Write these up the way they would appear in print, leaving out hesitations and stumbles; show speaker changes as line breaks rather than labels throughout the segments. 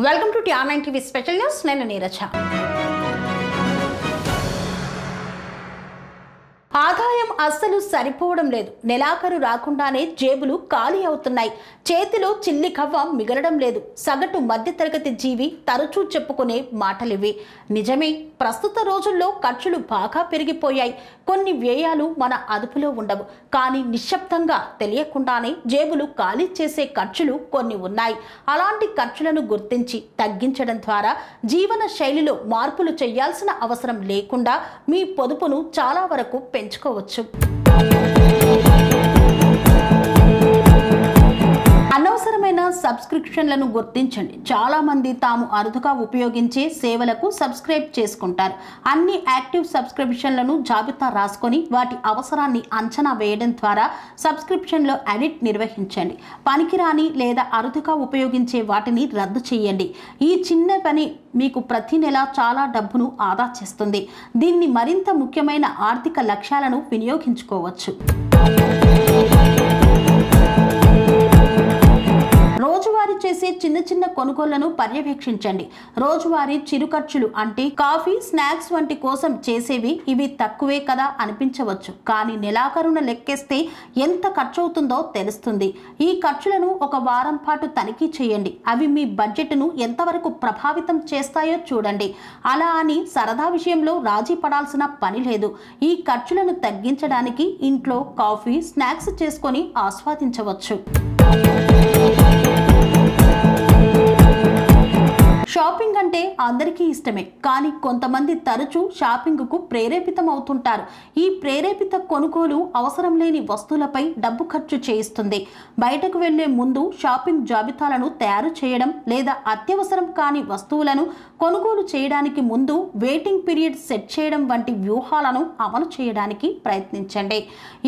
Welcome to TR9 TV special news. నేను నీరజ. ఆదాయం అస్సలు సరిపోవడం లేదు. నెలాఖరు రాకుండానే జేబులు ఖాళీ అవుతున్నాయి. చేతిలో చిల్లి కవ్వ మిగలడం లేదు. సగటు మధ్యతరగతి జీవి తరచూ చెప్పుకునే మాటలివి. నిజమే, ప్రస్తుత రోజుల్లో ఖర్చులు బాగా పెరిగిపోయాయి. కొన్ని వ్యయాలు మన అదుపులో ఉండవు. కానీ నిశ్శబ్దంగా తెలియకుండానే జేబులు ఖాళీ చేసే ఖర్చులు కొన్ని ఉన్నాయి. అలాంటి ఖర్చులను గుర్తించి తగ్గించడం ద్వారా జీవన శైలిలో మార్పులు చేయాల్సిన అవసరం లేకుండా మీ పొదుపును చాలా వరకు పెంచుకోవచ్చు. అనవసరమైన సబ్స్క్రిప్షన్లను గుర్తించండి. చాలా మంది తాము అరుదుగా ఉపయోగించే సేవలకు సబ్స్క్రైబ్ చేసుకుంటారు. అన్ని యాక్టివ్ సబ్స్క్రిప్షన్లను జాబితా రాసుకొని వాటి అవసరాన్ని అంచనా వేయడం ద్వారా సబ్స్క్రిప్షన్లో ఆడిట్ నిర్వహించండి. పనికిరాని లేదా అరుదుగా ఉపయోగించే వాటిని రద్దు చేయండి. ఈ చిన్న పని మీకు ప్రతి నెల చాలా డబ్బును ఆదా చేస్తుంది. దీన్ని మరింత ముఖ్యమైన ఆర్థిక లక్ష్యాలను వినియోగించుకోవచ్చు. రోజువారీ చేసే చిన్న చిన్న కొనుగోళ్లను పర్యవేక్షించండి. రోజువారీ చిరు ఖర్చులు అంటే కాఫీ, స్నాక్స్ వంటి కోసం చేసేవి ఇవి తక్కువే కదా అనిపించవచ్చు. కానీ నెలాఖరున లెక్కేస్తే ఎంత ఖర్చు అవుతుందో తెలుస్తుంది. ఈ ఖర్చులను ఒక వారం పాటు తనిఖీ చేయండి. అవి మీ బడ్జెట్ను ఎంతవరకు ప్రభావితం చేస్తాయో చూడండి. అలా అని సరదా విషయంలో రాజీ పడాల్సిన పని లేదు. ఈ ఖర్చులను తగ్గించడానికి ఇంట్లో కాఫీ, స్నాక్స్ చేసుకొని ఆస్వాదించవచ్చు. షాపింగ్ అంటే అందరికీ ఇష్టమే, కానీ కొంతమంది తరచూ షాపింగ్కు ప్రేరేపితం అవుతుంటారు. ఈ ప్రేరేపిత కొనుగోలు అవసరం లేని వస్తువులపై డబ్బు ఖర్చు చేయిస్తుంది. బయటకు వెళ్లే ముందు షాపింగ్ జాబితాలను తయారు చేయడం లేదా అత్యవసరం కాని వస్తువులను కొనుగోలు చేయడానికి ముందు వెయిటింగ్ పీరియడ్ సెట్ చేయడం వంటి వ్యూహాలను అమలు చేయడానికి ప్రయత్నించండి.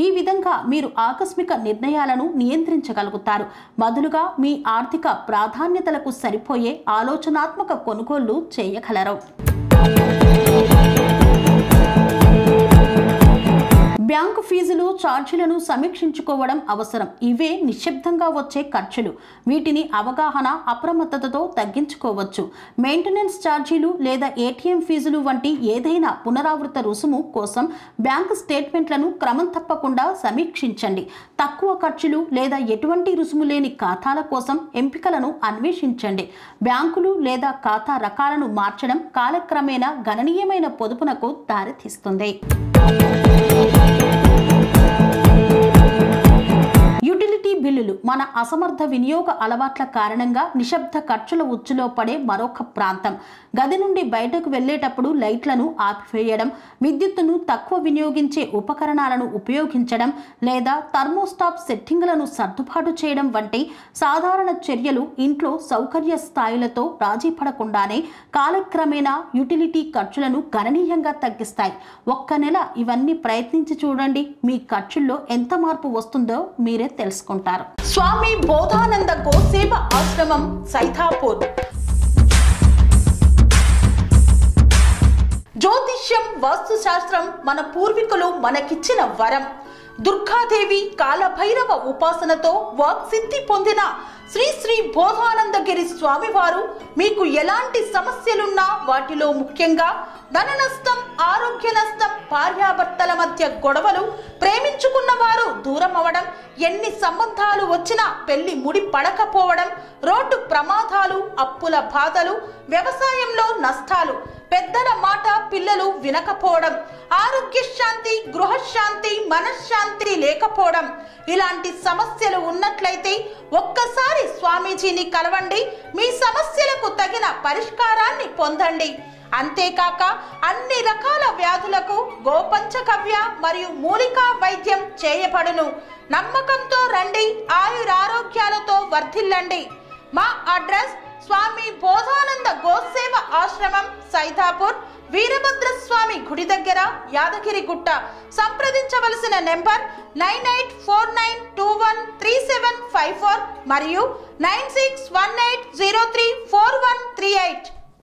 ఈ విధంగా మీరు ఆకస్మిక నిర్ణయాలను నియంత్రించగలుగుతారు. బదులుగా మీ ఆర్థిక ప్రాధాన్యతలకు సరిపోయే ఆలోచనాత్మక కొనుగోళ్లు చేయగలరు. బ్యాంకు ఫీజులు, ఛార్జీలను సమీక్షించుకోవడం అవసరం. ఇవే నిశ్శబ్దంగా వచ్చే ఖర్చులు. వీటిని అవగాహన, అప్రమత్తతతో తగ్గించుకోవచ్చు. మెయింటెనెన్స్ ఛార్జీలు లేదా ATM ఫీజులు వంటి ఏదైనా పునరావృత రుసుము కోసం బ్యాంకు స్టేట్మెంట్లను క్రమం తప్పకుండా సమీక్షించండి. తక్కువ ఖర్చులు లేదా ఎటువంటి రుసుము లేని ఖాతాల కోసం ఎంపికలను అన్వేషించండి. బ్యాంకులు లేదా ఖాతా రకాలను మార్చడం కాలక్రమేణా గణనీయమైన పొదుపునకు దారితీస్తుంది. యుటిలిటీ బిల్లులు మన అసమర్థ వినియోగ అలవాట్ల కారణంగా నిశ్శబ్ద ఖర్చుల ఉచ్చులో పడే మరొక ప్రాంతం. గది నుండి బయటకు వెళ్లేటప్పుడు లైట్లను ఆపివేయడం, విద్యుత్తును తక్కువ వినియోగించే ఉపకరణాలను ఉపయోగించడం లేదా థర్మోస్టాట్ సెట్టింగులను సర్దుబాటు చేయడం వంటి సాధారణ చర్యలు ఇంట్లో సౌకర్య స్థాయిలతో రాజీ పడకుండానే కాలక్రమేణా యుటిలిటీ ఖర్చులను గణనీయంగా తగ్గిస్తాయి. ఒక్క నెల ఇవన్నీ ప్రయత్నించి చూడండి. మీ ఖర్చుల్లో ఎంత మార్పు వస్తుందో మీరే తెలుసుకుంటారు. స్వామి బోధానంద గోసేవ ఆశ్రమం, సైథాపూర్. జ్యోతిష్యం, వాస్తుశాస్త్రం మన పూర్వీకులు మనకిచ్చిన వరం. దుర్గాదేవి, కాలభైరవ ఉపాసనతో వాక్సిద్ధి పొందిన శ్రీ శ్రీ బోధానందగిరి స్వామివారు మీకు ఎలాంటి సమస్యలున్నా, వాటిలో ముఖ్యంగా ధన నష్టం, ఆరోగ్య నష్టం, భార్యాభర్తల మధ్య గొడవలు, ప్రేమించుకున్న వారు దూరం అవడం, ఎన్ని సంబంధాలు వచ్చినా పెళ్లి ముడి పడకపోవడం, రోడ్డు ప్రమాదాలు, అప్పుల బాధలు, వ్యవసాయంలో నష్టాలు, పెద్దల మాట పిల్లలు వినకపోవడం, ఆరోగ్య శాంతి, గృహశాంతి, మనశ్శాంతి లేకపోవడం, ఇలాంటి సమస్యలు ఉన్నట్లయితే ఒక్కసారి స్వామీజీని కలవండి. మీ సమస్యలకు తగిన పరిష్కారాన్ని పొందండి. అంతేకాక అన్ని రకాల వ్యాధులకు గోపంచగవ్య మరియు మూలికా వైద్యం చేయబడును. నమ్మకంతో రండి, ఆయురారోగ్యాలతో వర్ధిల్లండి. మా అడ్రస్ స్వామి బోధానంద గోసేవ ఆశ్రమం, సైథాపూర్, వీరభద్రస్వామి గుడి దగ్గర, యాదగిరిగుట్ట. సంప్రదించవలసిన నెంబర్ 9849213754 మరియు 9618034138.